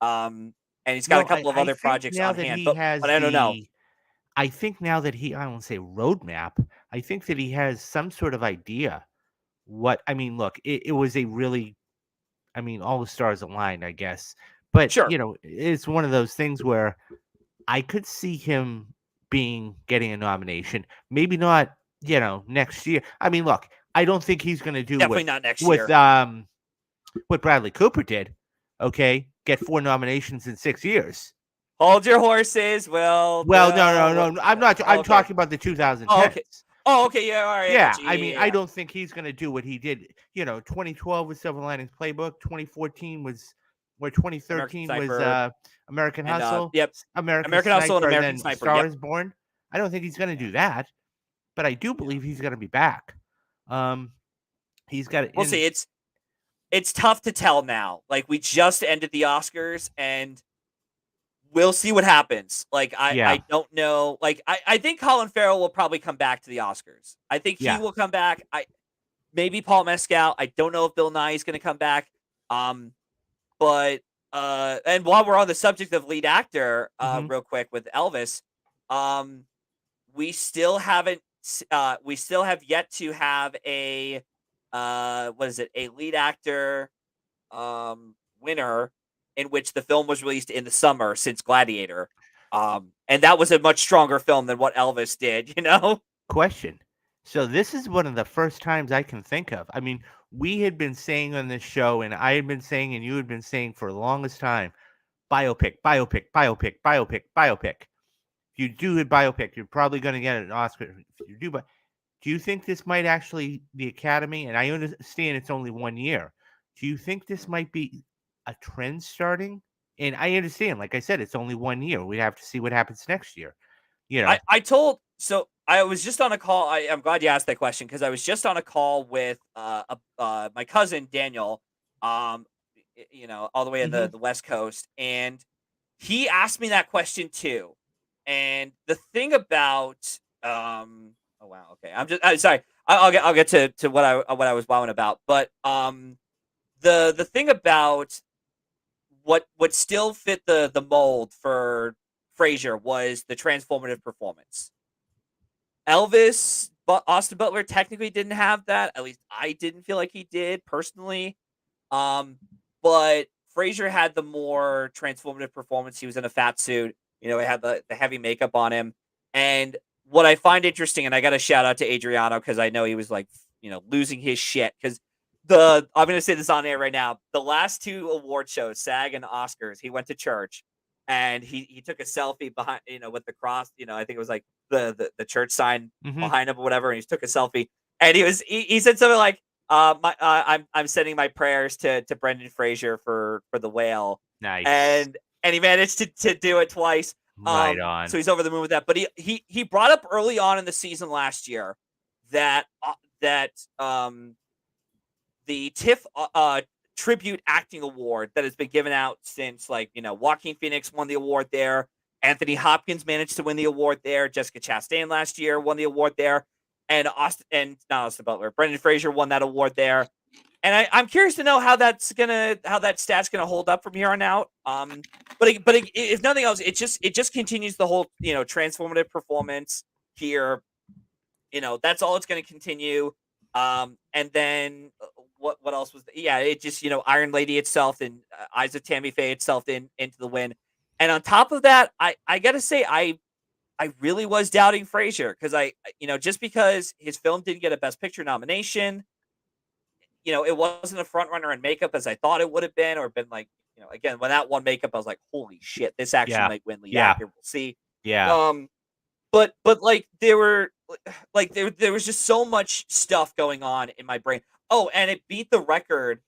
and he's got a couple of other projects on hand. But I don't know. I think now that I won't say roadmap. I think that he has some sort of idea. Look, it was a really. All the stars aligned, I guess. But, sure. It's one of those things where I could see him getting a nomination. Maybe not, next year. Look, I don't think he's going to do definitely not next year. With what Bradley Cooper did, okay? Get 4 nominations in 6 years. Hold your horses, Will. No. I'm not. I'm talking about the 2010s. Oh, okay. Yeah, all right. Yeah, I don't think he's going to do what he did. 2012 was Silver Linings Playbook, 2014 was, or American 2013 was Sniper, American and Hustle, yep, American American Hustle and Sniper, and American then Sniper. Star Yep. is Born. I don't think he's going to do that, but I do Yeah. believe he's going to be back. He's got We'll see. It's tough to tell now. Like, we just ended the Oscars, and we'll see what happens. Like, Yeah, I don't know. Like, I think Colin Farrell will probably come back to the Oscars. I think he yeah. will come back. Maybe Paul Mescal. I don't know if Bill Nye is going to come back. But and while we're on the subject of lead actor, Mhm. real quick with Elvis, we still haven't. We still have yet to have a what is it? A lead actor winner in which the film was released in the summer since Gladiator. And that was a much stronger film than what Elvis did, you know? Question. So this is one of the first times I can think of. I mean, we had been saying on this show, and I had been saying, and you had been saying for the longest time, biopic, biopic, biopic, biopic, biopic. If you do a biopic, you're probably going to get an Oscar. If you do, but do you think this might actually the Academy? And I understand it's only 1 year. Do you think this might be a trend starting? And I understand, like I said, it's only 1 year. We have to see what happens next year. You know. I was just on a call. I'm glad you asked that question because I was just on a call with my cousin Daniel, all the way in Hmm. the West Coast, and he asked me that question too. And the thing about oh wow, okay, sorry. I'll get to what I was wowing about, but the thing about what still fit the mold for Frasier was the transformative performance. Elvis, but Austin Butler technically didn't have that. At least I didn't feel like he did personally. But Frasier had the more transformative performance. He was in a fat suit. He had the heavy makeup on him. And what I find interesting, and I got to shout out to Adriano because I know he was like, losing his shit because I'm going to say this on air right now. The last two award shows, SAG and Oscars, he went to church and he took a selfie behind, with the cross. I think it was like the church sign Hmm. behind him or whatever. And he took a selfie and he said something like, I'm sending my prayers to Brendan Fraser for the whale, Nice. and he managed to do it twice. Right So on. he's over the moon with that. But he brought up early on in the season last year that the TIFF tribute acting award that has been given out since Joaquin Phoenix won the award there. Anthony Hopkins managed to win the award there. Jessica Chastain last year won the award there, and not Austin Butler, Brendan Fraser won that award there. And I'm curious to know how that stat's gonna hold up from here on out. If nothing else, it just continues the whole transformative performance here. That's all it's gonna continue. And then what else was yeah, it just Iron Lady itself and Eyes of Tammy Faye itself into the win. And on top of that, I gotta say I really was doubting Frasier because just because his film didn't get a Best Picture nomination, it wasn't a front runner in makeup as I thought it would have been, or been like, again, when that one makeup, I was like, holy shit, this actually Yeah. might win lead Yeah. actor. We'll see. Yeah. Um, but like there was just so much stuff going on in my brain. Oh, and it beat the record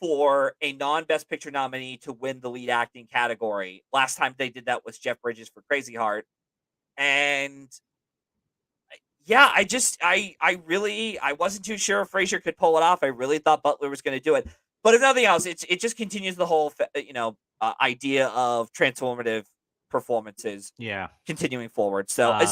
for a non-Best Picture nominee to win the lead acting category. Last time they did that was Jeff Bridges for Crazy Heart. And yeah, I wasn't too sure if Fraser could pull it off. I really thought Butler was going to do it. But if nothing else, it just continues the whole idea of transformative performances Yeah. continuing forward. So Um,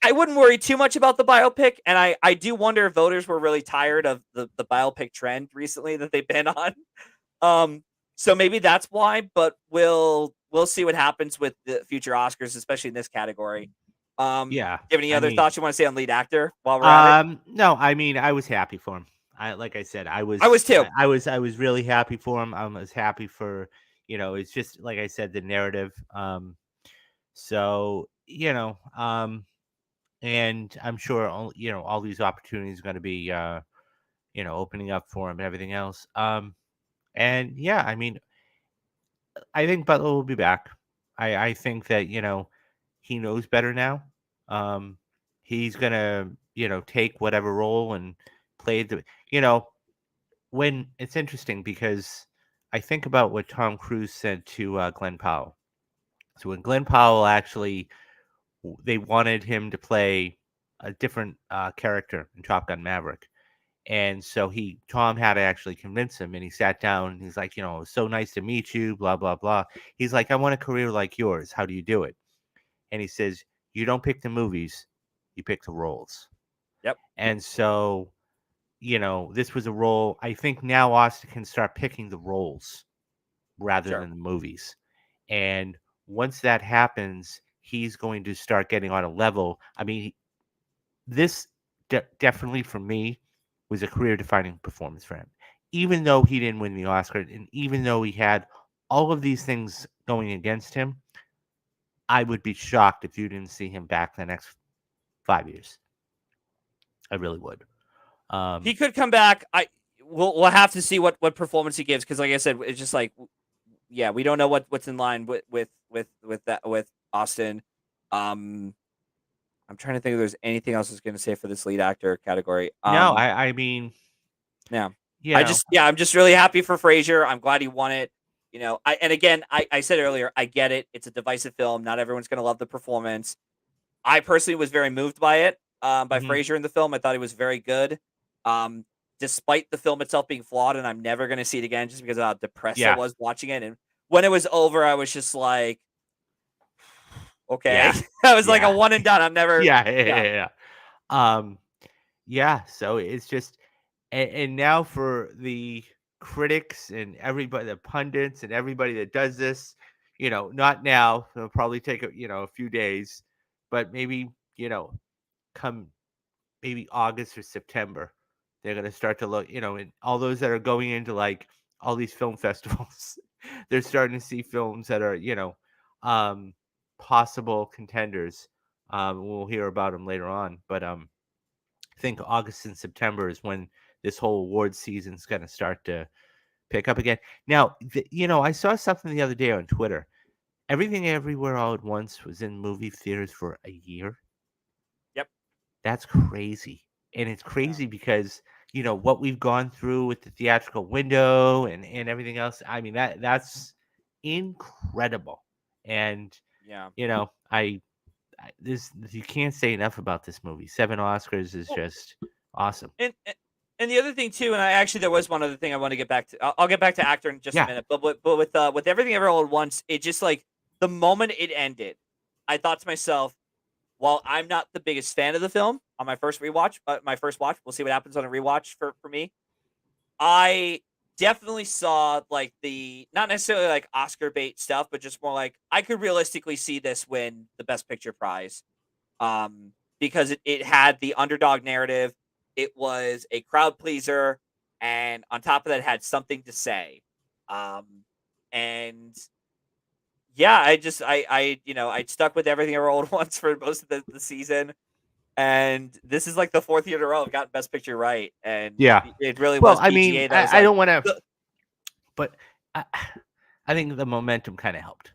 I wouldn't worry too much about the biopic, and I do wonder if voters were really tired of the biopic trend recently that they've been on. So maybe that's why, but we'll see what happens with the future Oscars, especially in this category. yeah. Do you have any I other mean, thoughts you want to say on lead actor while we're at it? no, I mean, I was happy for him. Like I said, I was too. I was really happy for him. I was happy for, it's just like I said, the narrative. So, and I'm sure, all these opportunities are going to be, opening up for him and everything else. And yeah, I mean, I think Butler will be back. I think that, he knows better now. Um, he's gonna, take whatever role and play the, you know, when it's interesting because I think about what Tom Cruise said to Glenn Powell. So when Glenn Powell actually, they wanted him to play a different character in Top Gun Maverick. And so Tom had to actually convince him, and he sat down and he's like, it was so nice to meet you, blah, blah, blah. He's like, I want a career like yours. How do you do it? And he says, you don't pick the movies, you pick the roles. Yep. And so, this was a role. I think now Austin can start picking the roles rather Sure. than the movies. And once that happens, he's going to start getting on a level. I mean, this definitely for me was a career defining performance for him. Even though he didn't win the Oscar, and even though he had all of these things going against him, I would be shocked if you didn't see him back the next 5 years. I really would. He could come back. We'll have to see what performance he gives, because like I said, it's just like, yeah, we don't know what's in line with Austin. I'm trying to think if there's anything else I was going to say for this lead actor category. No, I mean, yeah, you know, I'm just really happy for Frasier. I'm glad he won it. I said earlier, I get it. It's a divisive film. Not everyone's going to love the performance. I personally was very moved by it, by Mhm. Frasier in the film. I thought he was very good. Despite the film itself being flawed, and I'm never going to see it again just because of how depressed I Yeah. was watching it. And when it was over, I was just like, okay. Yeah. I was like a Yeah. one and done. I'm never. Yeah. Yeah. So it's just, and now for the critics and everybody, the pundits and everybody that does this, not now. It'll probably take a few days, but maybe come maybe August or September, they're gonna start to look. And all those that are going into like all these film festivals, they're starting to see films that are um, possible contenders. We'll hear about them later on, but I think August and September is when this whole award season is going to start to pick up again. Now, I saw something the other day on Twitter. Everything Everywhere All at Once was in movie theaters for a year. Yep. That's crazy. And it's crazy because, what we've gone through with the theatrical window and everything else. I mean, that's incredible. And, Yeah. this you can't say enough about this movie. 7 Oscars is Well, just awesome. And the other thing too, and there was one other thing I want to get back to. I'll get back to actor in just a Yeah. minute. But with Everything Ever All at Once, it just like the moment it ended, I thought to myself, while I'm not the biggest fan of the film on my first watch, we'll see what happens on a rewatch for me. I definitely saw like the not necessarily like Oscar bait stuff, but just more like I could realistically see this win the Best Picture prize, because it had the underdog narrative. It was a crowd pleaser, and on top of that, it had something to say. And yeah, I stuck with Everything Ever All at Once for most of the season. And this is like the fourth year in a row I've gotten Best Picture right, and Yeah. it really Well, was I PGA mean, that was I like, don't want to, the- but I think the momentum kind of helped.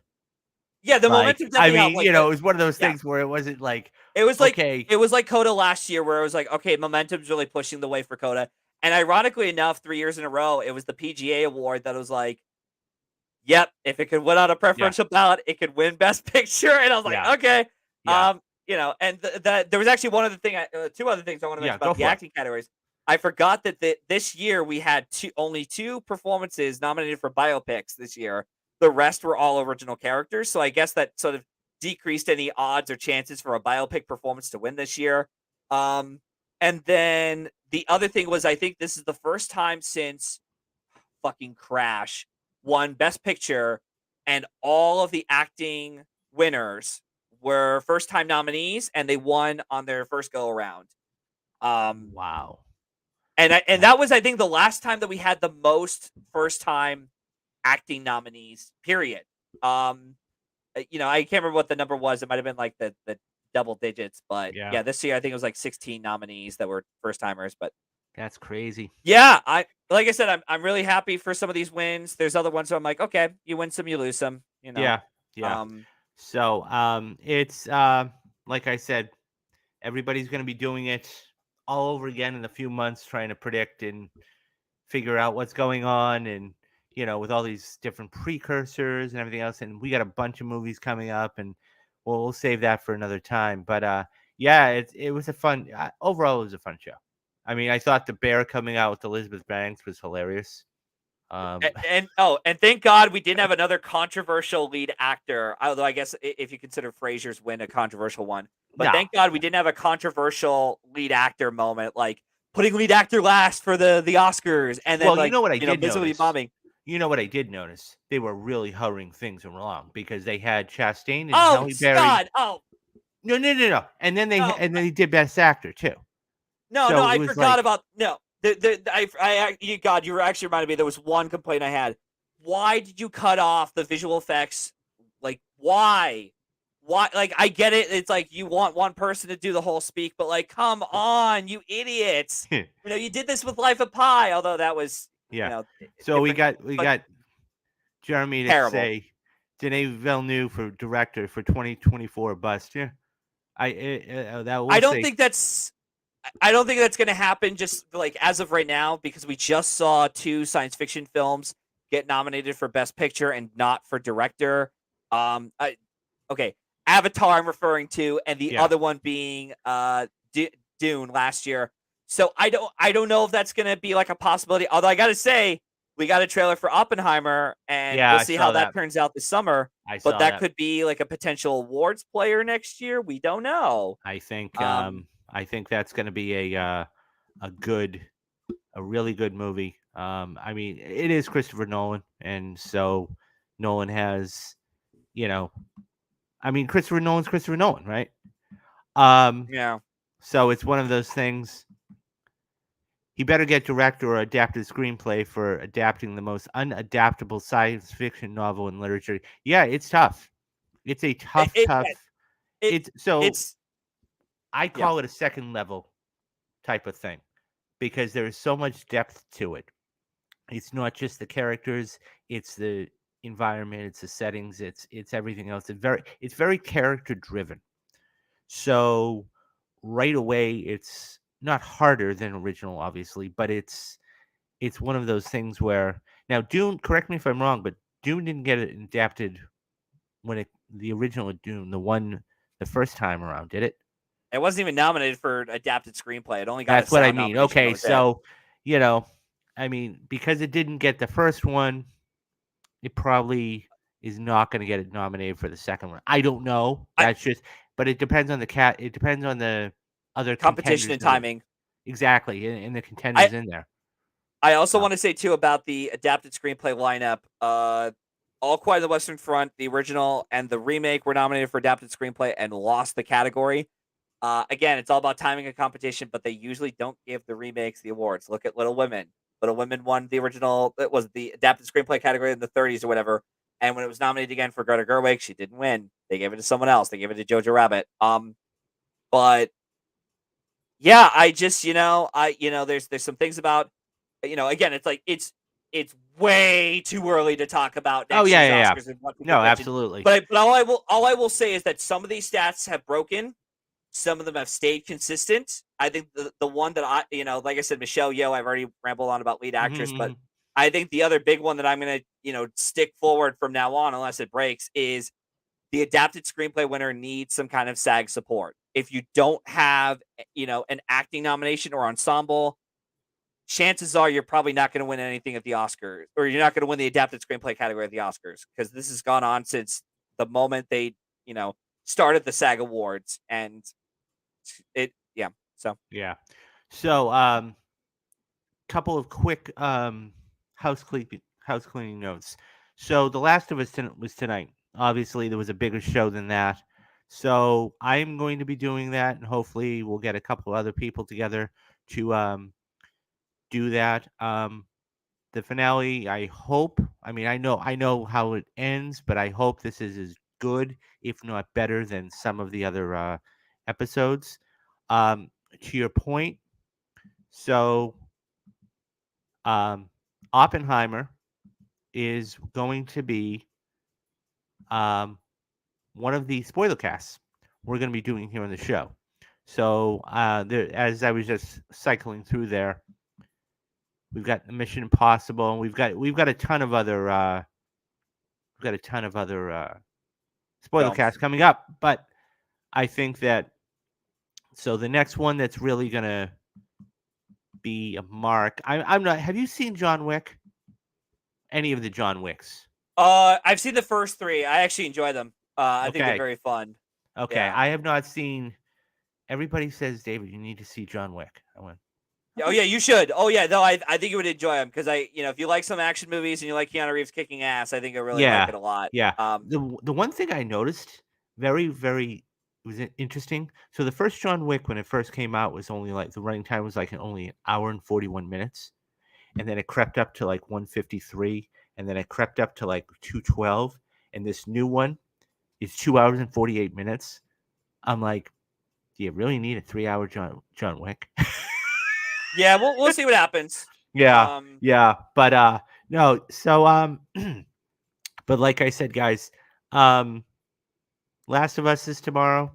yeah, the Like, momentum I definitely helped. mean, it was one of those yeah. things where it wasn't like, It was like okay, it was like Coda last year, where it was like, okay, momentum's really pushing the way for Coda. And ironically enough, 3 years in a row, it was the PGA award that was like, yep, if it could win on a preferential ballot, it could win Best Picture. And I was like, Yeah. okay, Yeah. and there was actually one other thing, two other things I want to mention Yeah, go about the for it. acting categories. I forgot that this year we had only two performances nominated for biopics this year. The rest were all original characters. So I guess that sort of decreased any odds or chances for a biopic performance to win this year. And then the other thing was, I think this is the first time since fucking Crash won Best Picture, and all of the acting winners were first time nominees, and they won on their first go around. Wow. And that was, I think, the last time that we had the most first time acting nominees. Period. I can't remember what the number was. It might have been like the double digits, but Yeah. this year I think it was like 16 nominees that were first timers. But That's crazy. yeah, like I said, I'm really happy for some of these wins. There's other ones where I'm like, okay, you win some, you lose some. Yeah. So, it's like I said, everybody's going to be doing it all over again in a few months, trying to predict and figure out what's going on, and with all these different precursors and everything else. And we got a bunch of movies coming up, and we'll save that for another time. But yeah, it was a fun. Overall, it was a fun show. I mean, I thought the bear coming out with Elizabeth Banks was hilarious. And thank God we didn't have another controversial lead actor. Although I guess if you consider Frasier's win a controversial one, but No. thank God we didn't have a controversial lead actor moment, like putting lead actor last for the Oscars, and then Well, you know what I did basically notice? bombing. You know what I did notice? They were really hurrying things along because they had Chastain and Oh, Halle Berry. God! Oh, No. And then no, they did Best Actor too. no, So I it was forgot like, about no. God, you were actually reminded me. There was one complaint I had. Why did you cut off the visual effects? Like, why? Why? Like, I get it. It's like you want one person to do the whole speak, but like, come on, you idiots! You did this with Life of Pi, although that was yeah. So we got Jeremy to terrible. say Denis Villeneuve for director for 2024 bust. Yeah, I don't think that's going to happen just like as of right now, because we just saw 2 science fiction films get nominated for Best Picture and not for director. Okay, Avatar I'm referring to, and the other one being Dune last year. So I don't know if that's going to be like a possibility. Although I got to say, we got a trailer for Oppenheimer, and we'll see how that turns out this summer. But that could be like a potential awards player next year. We don't know. I think that's going to be a really good movie. I mean, it is Christopher Nolan, and so Nolan has, I mean, Christopher Nolan, right? Yeah. So it's one of those things. He better get director or adapted screenplay for adapting the most unadaptable science fiction novel in literature. Yeah, it's tough. It's a tough. I call it a second level type of thing because there is so much depth to it. It's not just the characters; it's the environment, it's the settings, it's everything else. It's very character driven. So right away, it's not harder than original, obviously, but it's one of those things where now Dune. Correct me if I'm wrong, but Dune didn't get it adapted when the original Dune, the first time around, did it? It wasn't even nominated for adapted screenplay. It only got. That's what I mean. Okay, so I mean, because it didn't get the first one, it probably is not going to get it nominated for the second one. I don't know. That's just, but it depends on It depends on the other competition and timing. Exactly, and the contenders in there. I also want to say too about the adapted screenplay lineup. All Quiet on the Western Front, the original and the remake, were nominated for adapted screenplay and lost the category. Again, it's all about timing and competition, but they usually don't give the remakes the awards. Look at Little Women. Little Women won the original. It was the adapted screenplay category in the 30s or whatever. And when it was nominated again for Greta Gerwig, she didn't win. They gave it to someone else. They gave it to Jojo Rabbit. But yeah, I just there's some things about again, it's like it's way too early to talk about next year's Oscars and what no, absolutely. But all I will say is that some of these stats have broken. Some of them have stayed consistent. I think the one that like I said, Michelle Yeoh, I've already rambled on about lead actress, but I think the other big one that I'm going to, stick forward from now on, unless it breaks, is the adapted screenplay winner needs some kind of SAG support. If you don't have, an acting nomination or ensemble, chances are you're probably not going to win anything at the Oscars, or you're not going to win the adapted screenplay category at the Oscars, because this has gone on since the moment they, started the SAG Awards, and So couple of quick house cleaning notes. So The Last of Us was tonight. Obviously, there was a bigger show than that. So I'm going to be doing that, and hopefully we'll get a couple other people together to do that. The finale, I hope. I mean, I know how it ends, but I hope this is as good, if not better, than some of the other episodes. To your point, so Oppenheimer is going to be one of the spoiler casts we're going to be doing here on the show. So as I was just cycling through there, We've got Mission Impossible, and we've got a ton of other spoiler Films. casts coming up. But I think that the next one that's really gonna be a mark. I'm not. Have you seen John Wick? Any of the John Wicks? I've seen the first 3. I actually enjoy them. I think they're Okay. very fun. Okay. Yeah. I have not seen. Everybody says, David, you need to see John Wick. I went. Oh yeah, you should. Oh yeah, no, I think you would enjoy them because if you like some action movies and you like Keanu Reeves kicking ass, I think you'll really like it a lot. Yeah. The one thing I noticed very, very interesting. So the first John Wick, when it first came out, was only like the running time was like only an hour and 41 minutes. And then it crept up to like 153. And then it crept up to like 212. And this new one is 2 hours and 48 minutes. I'm like, do you really need a 3-hour John Wick? Yeah, we'll see what happens. Yeah. But no, so but like I said, guys, Last of Us is tomorrow.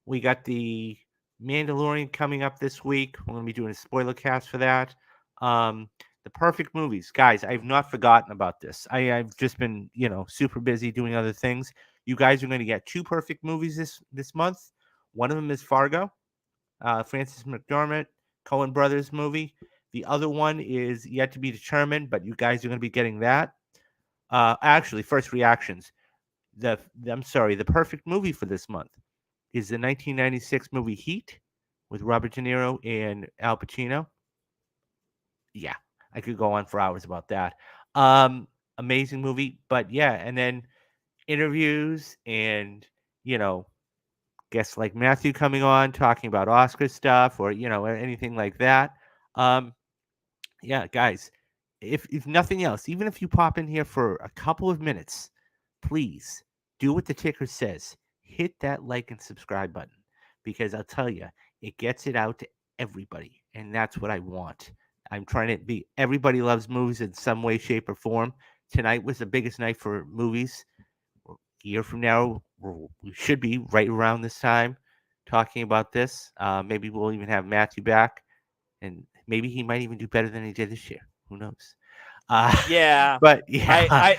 We got the Mandalorian coming up this week. We're gonna be doing a spoiler cast for that. The perfect movies, guys. I've not forgotten about this. I've just been, super busy doing other things. You guys are going to get 2 perfect movies this month. One of them is Fargo, Francis McDormand, Coen Brothers movie. The other one is yet to be determined, but you guys are going to be getting that. Actually, first reactions. The perfect movie for this month is the 1996 movie Heat with Robert De Niro and Al Pacino. Yeah, I could go on for hours about that. Amazing movie, but yeah, and then interviews and guests like Matthew coming on talking about Oscar stuff or anything like that. Yeah, guys, if nothing else, even if you pop in here for a couple of minutes, please do what the ticker says. Hit that like and subscribe button because I'll tell you, it gets it out to everybody, and that's what I want. I'm trying to be. Everybody loves movies in some way, shape, or form. Tonight was the biggest night for movies. A year from now, we should be right around this time talking about this. Maybe we'll even have Matthew back, and maybe he might even do better than he did this year. Who knows? Yeah, but yeah,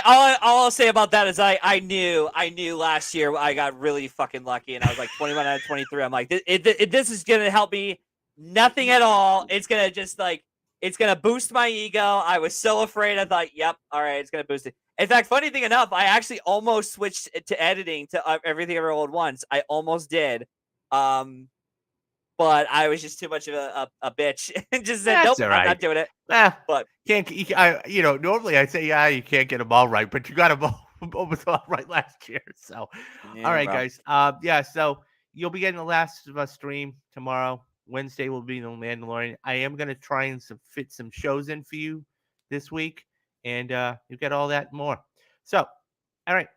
all I'll say about that is I knew last year I got really fucking lucky and I was like 21 out of 23. I'm like, this is gonna help me nothing at all. It's gonna just it's gonna boost my ego. I was so afraid. I thought, yep, all right, it's gonna boost it. In fact, funny thing enough, I actually almost switched to editing to Everything Everywhere All at Once. I almost did. But I was just too much of a bitch and just said, That's nope, all I'm right. not doing it. But normally I say, yeah, you can't get them all right, but you got them almost all right last year. So, yeah, all right, bro. guys. So you'll be getting the Last of Us stream tomorrow. Wednesday will be the Mandalorian. I am going to try and fit some shows in for you this week, and you get all that and more. So, all right,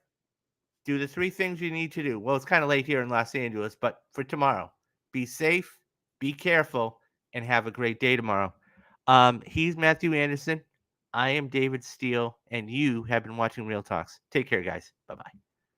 do the 3 things you need to do. Well, it's kind of late here in Los Angeles, but for tomorrow, be safe, be careful, and have a great day tomorrow. He's Matthew Anderson. I am David Steele, and you have been watching Real Talks. Take care, guys. Bye-bye.